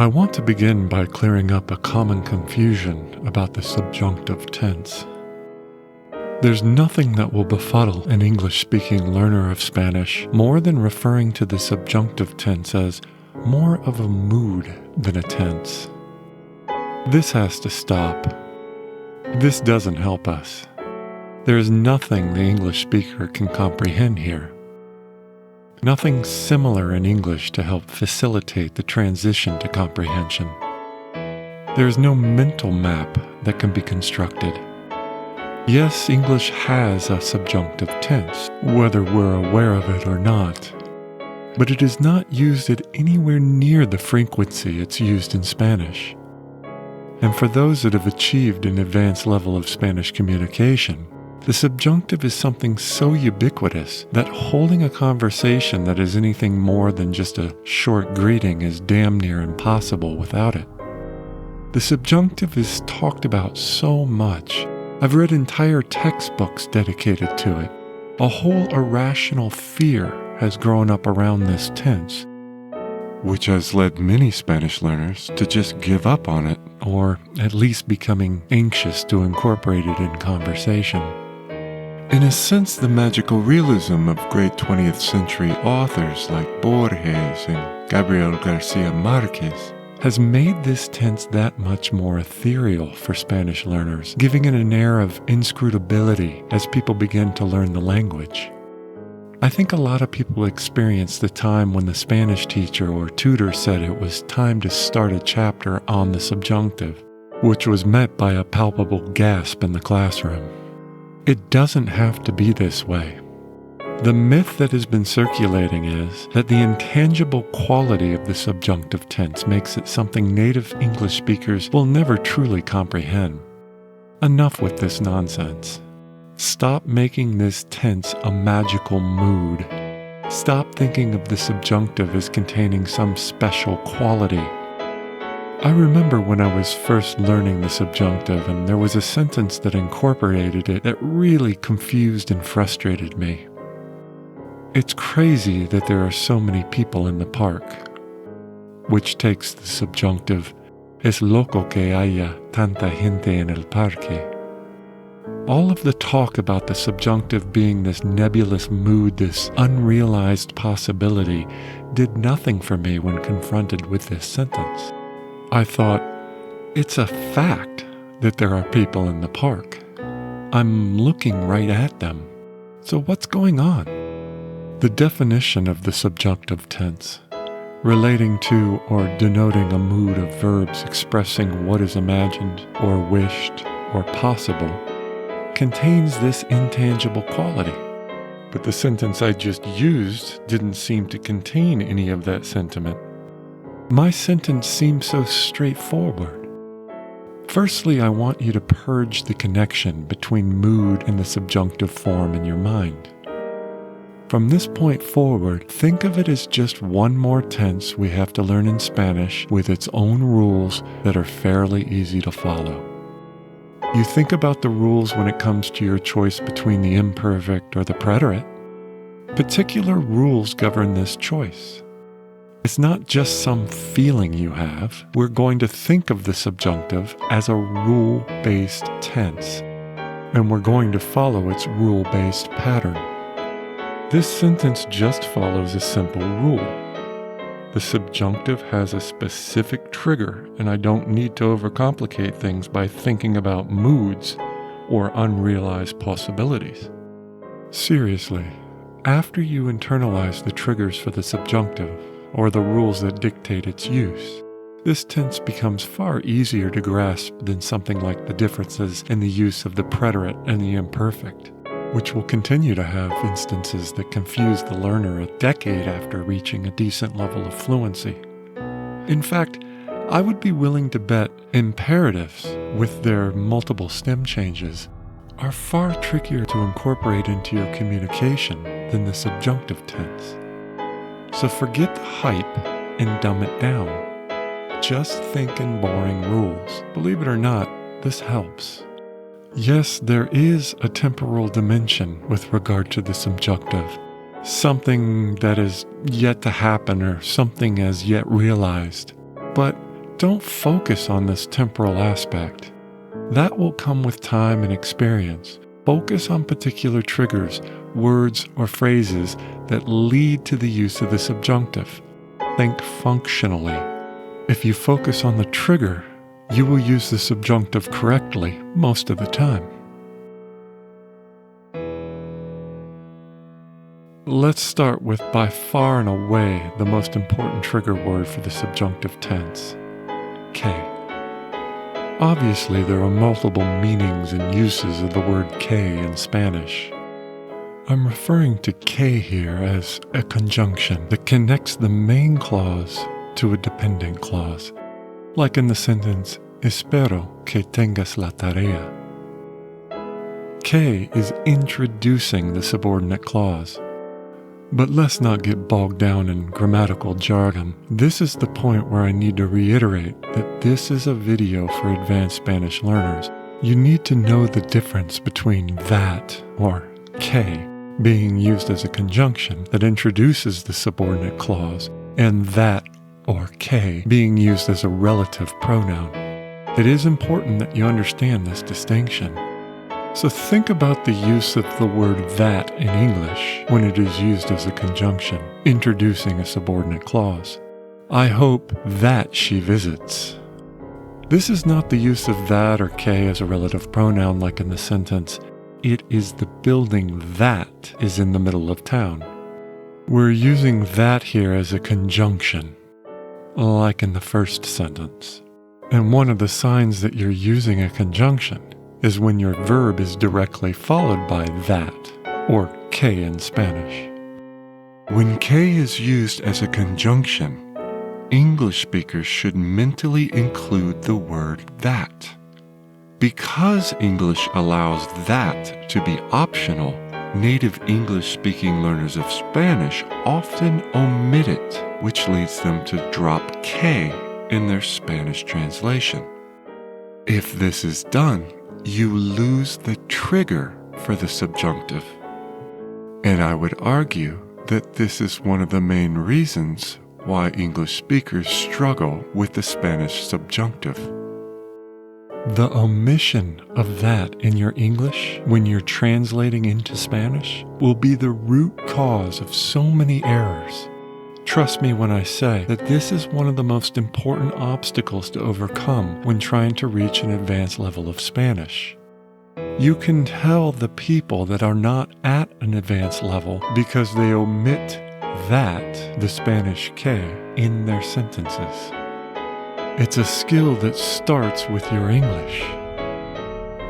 I want to begin by clearing up a common confusion about the subjunctive tense. There's nothing that will befuddle an English-speaking learner of Spanish more than referring to the subjunctive tense as more of a mood than a tense. This has to stop. This doesn't help us. There is nothing the English speaker can comprehend here. Nothing similar in English to help facilitate the transition to comprehension. There is no mental map that can be constructed. Yes, English has a subjunctive tense, whether we're aware of it or not, but it is not used at anywhere near the frequency it's used in Spanish. And for those that have achieved an advanced level of Spanish communication, the subjunctive is something so ubiquitous that holding a conversation that is anything more than just a short greeting is damn near impossible without it. The subjunctive is talked about so much. I've read entire textbooks dedicated to it. A whole irrational fear has grown up around this tense, which has led many Spanish learners to just give up on it, or at least becoming anxious to incorporate it in conversation. In a sense, the magical realism of great 20th century authors like Borges and Gabriel Garcia Marquez has made this tense that much more ethereal for Spanish learners, giving it an air of inscrutability as people begin to learn the language. I think a lot of people experience the time when the Spanish teacher or tutor said it was time to start a chapter on the subjunctive, which was met by a palpable gasp in the classroom. It doesn't have to be this way. The myth that has been circulating is that the intangible quality of the subjunctive tense makes it something native English speakers will never truly comprehend. Enough with this nonsense. Stop making this tense a magical mood. Stop thinking of the subjunctive as containing some special quality. I remember when I was first learning the subjunctive and there was a sentence that incorporated it that really confused and frustrated me. It's crazy that there are so many people in the park, which takes the subjunctive, es loco que haya tanta gente en el parque. All of the talk about the subjunctive being this nebulous mood, this unrealized possibility, did nothing for me when confronted with this sentence. I thought, it's a fact that there are people in the park. I'm looking right at them. So what's going on? The definition of the subjunctive tense, relating to or denoting a mood of verbs expressing what is imagined or wished or possible, contains this intangible quality. But the sentence I just used didn't seem to contain any of that sentiment. My sentence seems so straightforward. Firstly, I want you to purge the connection between mood and the subjunctive form in your mind. From this point forward, think of it as just one more tense we have to learn in Spanish with its own rules that are fairly easy to follow. You think about the rules when it comes to your choice between the imperfect or the preterite. Particular rules govern this choice. It's not just some feeling you have. We're going to think of the subjunctive as a rule-based tense, and we're going to follow its rule-based pattern. This sentence just follows a simple rule. The subjunctive has a specific trigger, and I don't need to overcomplicate things by thinking about moods or unrealized possibilities. Seriously, after you internalize the triggers for the subjunctive, or the rules that dictate its use, this tense becomes far easier to grasp than something like the differences in the use of the preterite and the imperfect, which will continue to have instances that confuse the learner a decade after reaching a decent level of fluency. In fact, I would be willing to bet imperatives, with their multiple stem changes, are far trickier to incorporate into your communication than the subjunctive tense. So forget the hype and dumb it down. Just think in boring rules. Believe it or not, this helps. Yes, there is a temporal dimension with regard to the subjunctive. Something that is yet to happen or something as yet realized. But don't focus on this temporal aspect. That will come with time and experience. Focus on particular triggers, words, or phrases that lead to the use of the subjunctive. Think functionally. If you focus on the trigger, you will use the subjunctive correctly most of the time. Let's start with by far and away the most important trigger word for the subjunctive tense, K. Obviously, there are multiple meanings and uses of the word K in Spanish. I'm referring to K here as a conjunction that connects the main clause to a dependent clause, like in the sentence, Espero que tengas la tarea. K is introducing the subordinate clause. But let's not get bogged down in grammatical jargon. This is the point where I need to reiterate that this is a video for advanced Spanish learners. You need to know the difference between that, or K, being used as a conjunction that introduces the subordinate clause, and that, or K, being used as a relative pronoun. It is important that you understand this distinction. So think about the use of the word that in English when it is used as a conjunction, introducing a subordinate clause. I hope that she visits. This is not the use of that or K as a relative pronoun like in the sentence, it is the building that is in the middle of town. We're using that here as a conjunction, like in the first sentence. And one of the signs that you're using a conjunction is when your verb is directly followed by that, or K in Spanish. When K is used as a conjunction, English speakers should mentally include the word that. Because English allows that to be optional, native English-speaking learners of Spanish often omit it, which leads them to drop K in their Spanish translation. If this is done, you lose the trigger for the subjunctive. And I would argue that this is one of the main reasons why English speakers struggle with the Spanish subjunctive. The omission of that in your English when you're translating into Spanish will be the root cause of so many errors. Trust me when I say that this is one of the most important obstacles to overcome when trying to reach an advanced level of Spanish. You can tell the people that are not at an advanced level because they omit that, the Spanish K, in their sentences. It's a skill that starts with your English.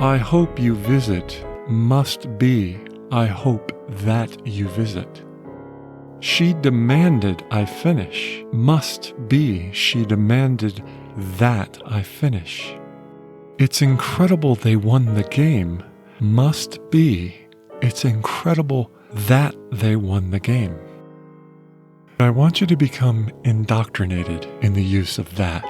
I hope you visit must be I hope that you visit. She demanded I finish must be she demanded that I finish. It's incredible they won the game must be it's incredible that they won the game. I want you to become indoctrinated in the use of that.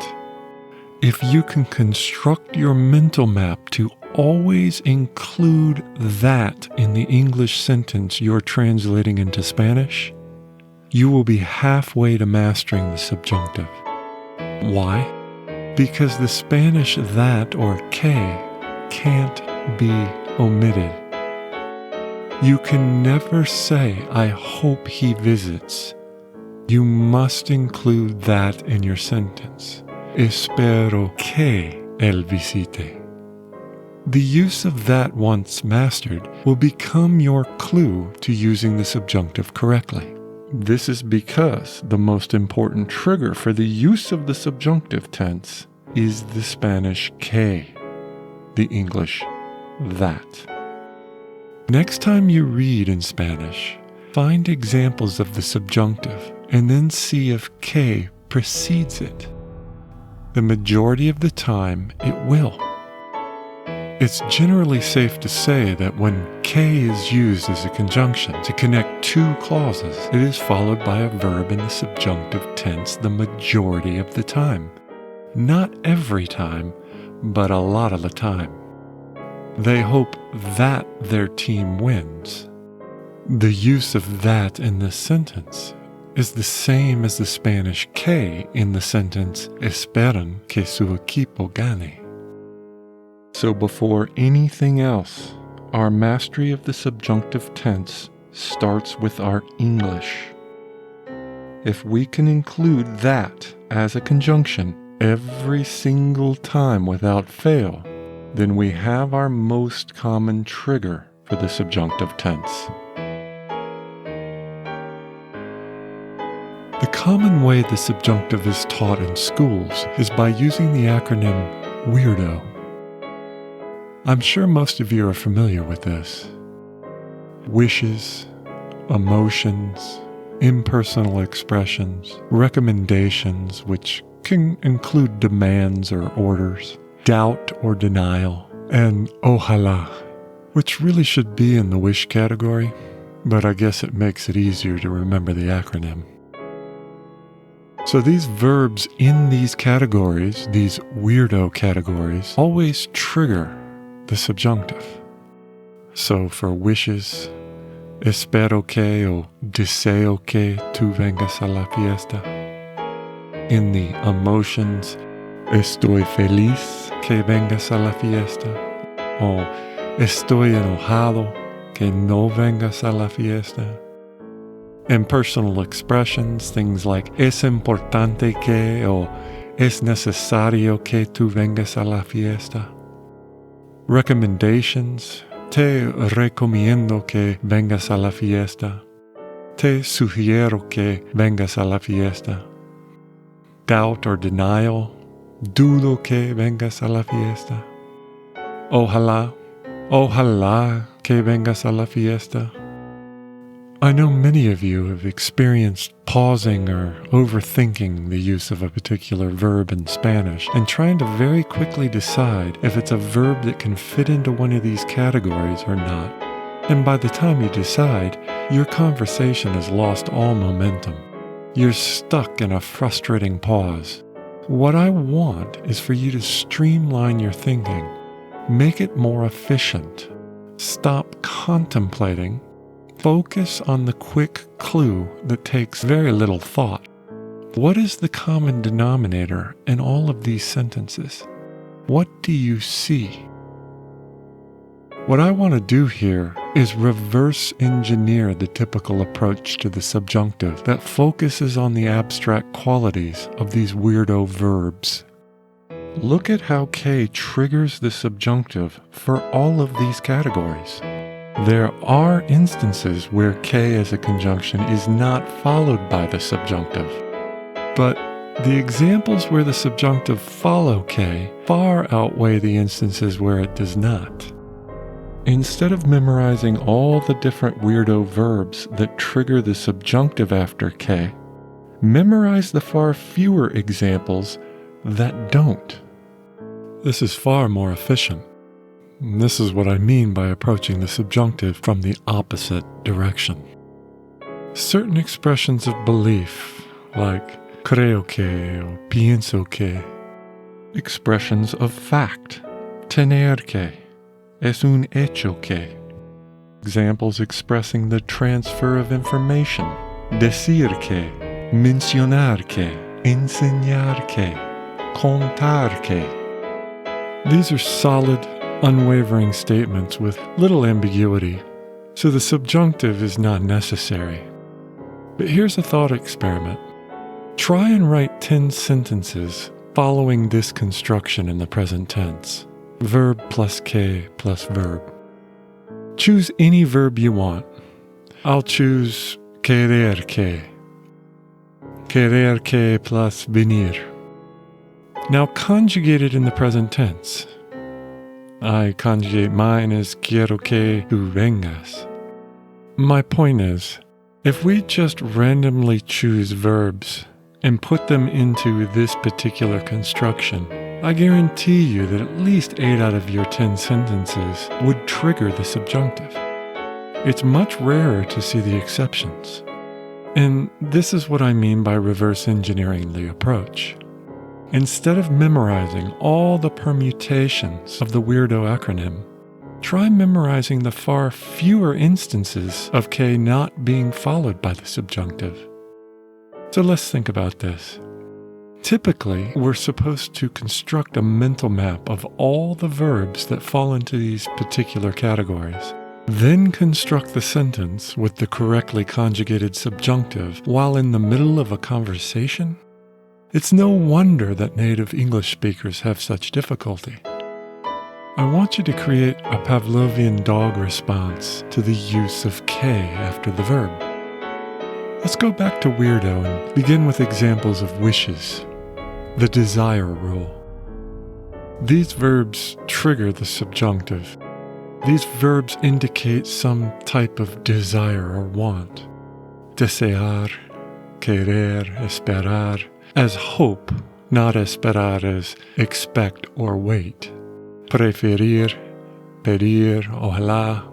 If you can construct your mental map to always include that in the English sentence you're translating into Spanish, you will be halfway to mastering the subjunctive. Why? Because the Spanish that or K can't be omitted. You can never say, I hope he visits. You must include that in your sentence. Espero que él visite. The use of that once mastered will become your clue to using the subjunctive correctly. This is because the most important trigger for the use of the subjunctive tense is the Spanish K, the English that. Next time you read in Spanish, find examples of the subjunctive and then see if K precedes it. The majority of the time, it will. It's generally safe to say that when K is used as a conjunction to connect two clauses, it is followed by a verb in the subjunctive tense the majority of the time. Not every time, but a lot of the time. They hope that their team wins. The use of that in this sentence is the same as the Spanish que in the sentence esperan que su equipo gane. So before anything else, our mastery of the subjunctive tense starts with our English. If we can include that as a conjunction every single time without fail, then we have our most common trigger for the subjunctive tense. The common way the subjunctive is taught in schools is by using the acronym W.E.I.R.D.O. I'm sure most of you are familiar with this. Wishes, emotions, impersonal expressions, recommendations, which can include demands or orders, doubt or denial, and ojalá, which really should be in the wish category, but I guess it makes it easier to remember the acronym. So these verbs in these categories, these W.E.I.R.D.O categories, always trigger the subjunctive. So for wishes, espero que o deseo que tú vengas a la fiesta. In the emotions, estoy feliz que vengas a la fiesta. O estoy enojado que no vengas a la fiesta. In personal expressions, things like es importante que o es necesario que tú vengas a la fiesta. Recommendations, te recomiendo que vengas a la fiesta. Te sugiero que vengas a la fiesta. Doubt or denial, dudo que vengas a la fiesta. Ojalá que vengas a la fiesta. I know many of you have experienced pausing or overthinking the use of a particular verb in Spanish and trying to very quickly decide if it's a verb that can fit into one of these categories or not. And by the time you decide, your conversation has lost all momentum. You're stuck in a frustrating pause. What I want is for you to streamline your thinking, make it more efficient, stop contemplating, focus on the quick clue that takes very little thought. What is the common denominator in all of these sentences? What do you see? What I want to do here is reverse engineer the typical approach to the subjunctive that focuses on the abstract qualities of these W.E.I.R.D.O verbs. Look at how K triggers the subjunctive for all of these categories. There are instances where K as a conjunction is not followed by the subjunctive, but the examples where the subjunctive follow K far outweigh the instances where it does not. Instead of memorizing all the different W.E.I.R.D.O verbs that trigger the subjunctive after K, memorize the far fewer examples that don't. This is far more efficient. This is what I mean by approaching the subjunctive from the opposite direction. Certain expressions of belief, like creo que or pienso que. Expressions of fact, tener que, es un hecho que. Examples expressing the transfer of information, decir que, mencionar que, enseñar que, contar que. These are solid, unwavering statements with little ambiguity, so the subjunctive is not necessary. But here's a thought experiment. Try and write 10 sentences following this construction in the present tense. Verb plus que plus verb. Choose any verb you want. I'll choose querer que. Querer que plus venir. Now conjugate it in the present tense. I conjugate mine as quiero que tú vengas. My point is, if we just randomly choose verbs and put them into this particular construction, I guarantee you that at least 8 out of your 10 sentences would trigger the subjunctive. It's much rarer to see the exceptions. And this is what I mean by reverse engineering the approach. Instead of memorizing all the permutations of the W.E.I.R.D.O acronym, try memorizing the far fewer instances of K not being followed by the subjunctive. So let's think about this. Typically, we're supposed to construct a mental map of all the verbs that fall into these particular categories. Then construct the sentence with the correctly conjugated subjunctive while in the middle of a conversation? It's no wonder that native English speakers have such difficulty. I want you to create a Pavlovian dog response to the use of K after the verb. Let's go back to W.E.I.R.D.O and begin with examples of wishes. The desire rule. These verbs trigger the subjunctive. These verbs indicate some type of desire or want. Desear, querer, esperar, as hope, not esperar as expect or wait. Preferir, pedir, ojalá.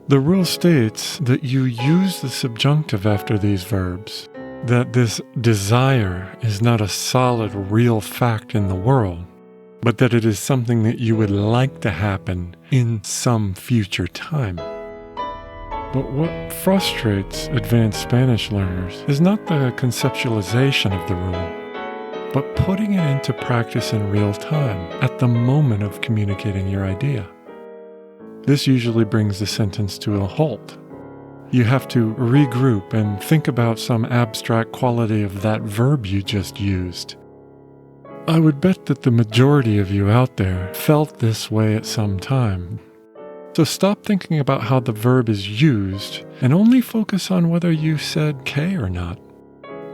The rule states that you use the subjunctive after these verbs, that this desire is not a solid, real fact in the world, but that it is something that you would like to happen in some future time. But what frustrates advanced Spanish learners is not the conceptualization of the rule, but putting it into practice in real time at the moment of communicating your idea. This usually brings the sentence to a halt. You have to regroup and think about some abstract quality of that verb you just used. I would bet that the majority of you out there felt this way at some time. So stop thinking about how the verb is used and only focus on whether you said K or not.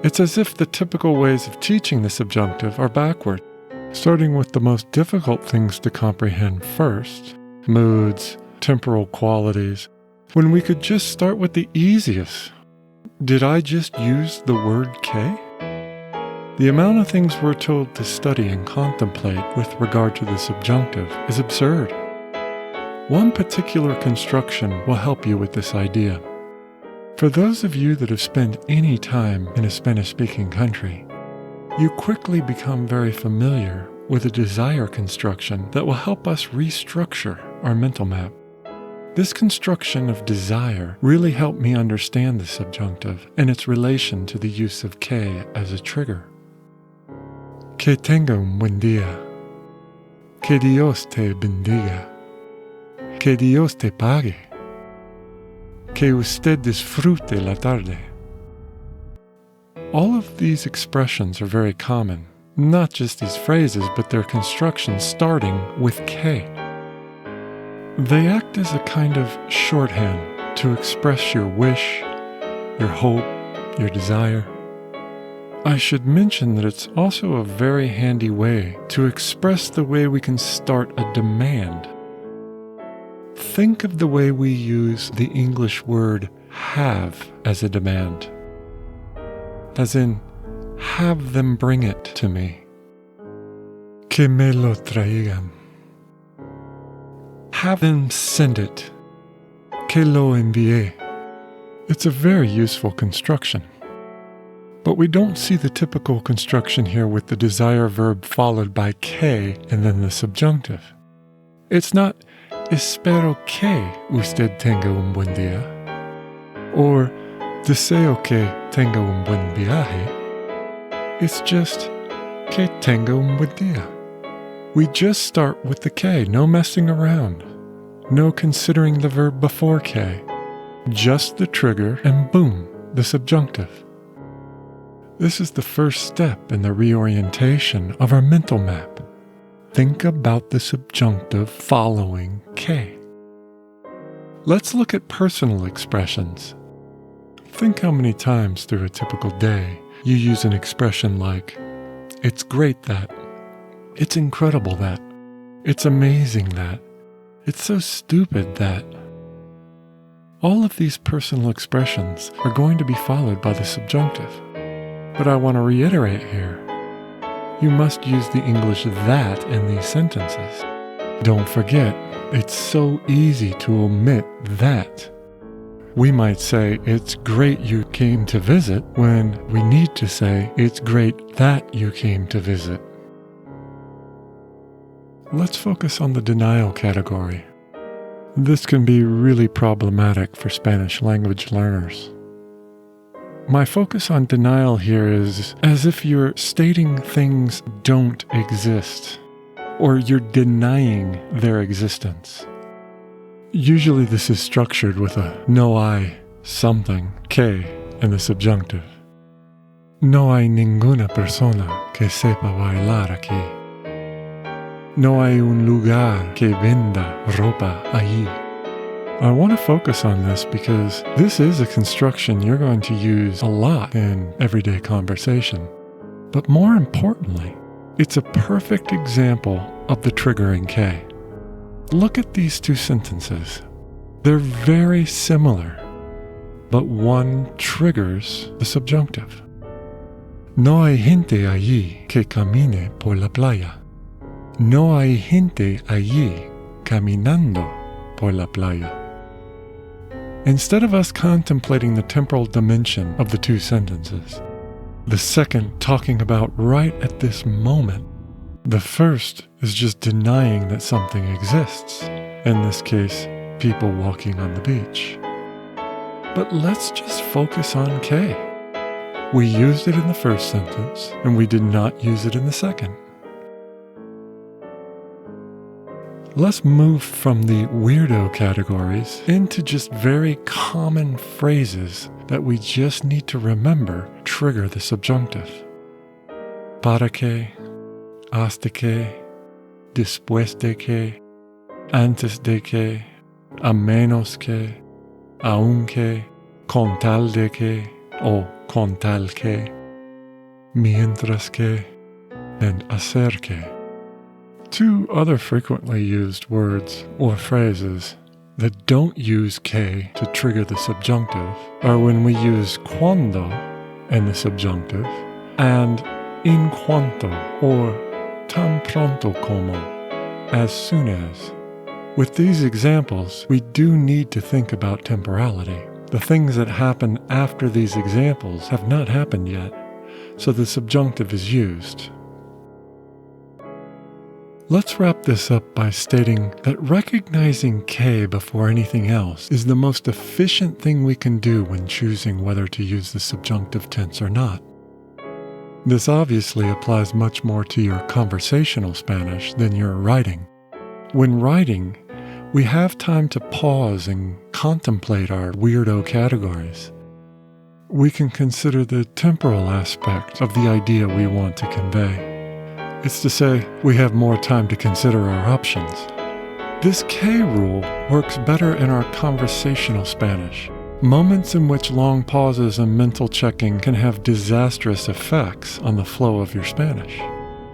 It's as if the typical ways of teaching the subjunctive are backward, starting with the most difficult things to comprehend first, moods, temporal qualities, when we could just start with the easiest. Did I just use the word K? The amount of things we're told to study and contemplate with regard to the subjunctive is absurd. One particular construction will help you with this idea. For those of you that have spent any time in a Spanish-speaking country, you quickly become very familiar with a desire construction that will help us restructure our mental map. This construction of desire really helped me understand the subjunctive and its relation to the use of K as a trigger. Que tenga un buen día. Que Dios te bendiga. Que Dios te pague. Que usted disfrute la tarde. All of these expressions are very common, not just these phrases, but their constructions starting with K. They act as a kind of shorthand to express your wish, your hope, your desire. I should mention that it's also a very handy way to express the way we can start a demand. Think of the way we use the English word have as a demand. As in, have them bring it to me. Que me lo traigan. Have them send it. Que lo envíe. It's a very useful construction. But we don't see the typical construction here with the desire verb followed by K and then the subjunctive. It's not espero que usted tenga un buen día or deseo que tenga un buen viaje. It's just que tenga un buen día. We just start with the K, no messing around, no considering the verb before K, just the trigger and boom, the subjunctive. This is the first step in the reorientation of our mental map. Think about the subjunctive following K. Let's look at personal expressions. Think how many times through a typical day you use an expression like, it's great that, it's incredible that, it's amazing that, it's so stupid that. All of these personal expressions are going to be followed by the subjunctive. But I want to reiterate here, you must use the English that in these sentences. Don't forget, it's so easy to omit that. We might say, it's great you came to visit, when we need to say, it's great that you came to visit. Let's focus on the denial category. This can be really problematic for Spanish language learners. My focus on denial here is as if you're stating things don't exist, or you're denying their existence. Usually this is structured with a no hay something, que, in the subjunctive. No hay ninguna persona que sepa bailar aquí. No hay un lugar que venda ropa allí. I want to focus on this because this is a construction you're going to use a lot in everyday conversation. But more importantly, it's a perfect example of the triggering que. Look at these two sentences. They're very similar, but one triggers the subjunctive. No hay gente allí que camine por la playa. No hay gente allí caminando por la playa. Instead of us contemplating the temporal dimension of the two sentences, the second talking about right at this moment, the first is just denying that something exists, in this case, people walking on the beach. But let's just focus on que. We used it in the first sentence, and we did not use it in the second. Let's move from the weirdo categories into just very common phrases that we just need to remember trigger the subjunctive. Para que, hasta que, después de que, antes de que, a menos que, aunque, con tal de que, o con tal que, mientras que, and hacer que. Two other frequently used words or phrases that don't use que to trigger the subjunctive are when we use cuando in the subjunctive and in cuanto or tan pronto como, as soon as. With these examples, we do need to think about temporality. The things that happen after these examples have not happened yet, so the subjunctive is used. Let's wrap this up by stating that recognizing que before anything else is the most efficient thing we can do when choosing whether to use the subjunctive tense or not. This obviously applies much more to your conversational Spanish than your writing. When writing, we have time to pause and contemplate our weirdo categories. We can consider the temporal aspect of the idea we want to convey. It's to say, we have more time to consider our options. This que rule works better in our conversational Spanish, moments in which long pauses and mental checking can have disastrous effects on the flow of your Spanish.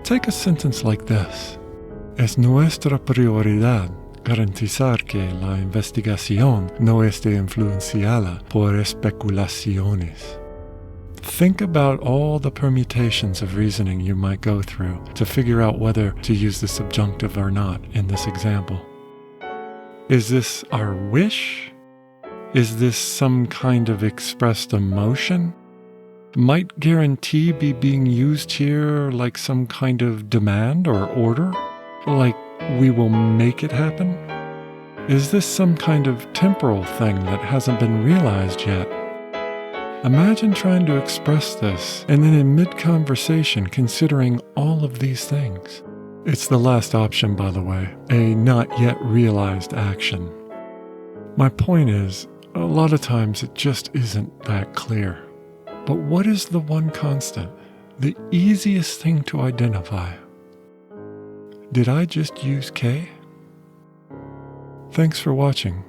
Take a sentence like this. Es nuestra prioridad garantizar que la investigación no esté influenciada por especulaciones. Think about all the permutations of reasoning you might go through to figure out whether to use the subjunctive or not in this example. Is this our wish? Is this some kind of expressed emotion? Might guarantee be being used here like some kind of demand or order? Like we will make it happen? Is this some kind of temporal thing that hasn't been realized yet? Imagine trying to express this and then in mid-conversation considering all of these things. It's the last option, by the way, a not yet realized action. My point is, a lot of times it just isn't that clear. But what is the one constant, the easiest thing to identify? Did I just use que? Thanks for watching.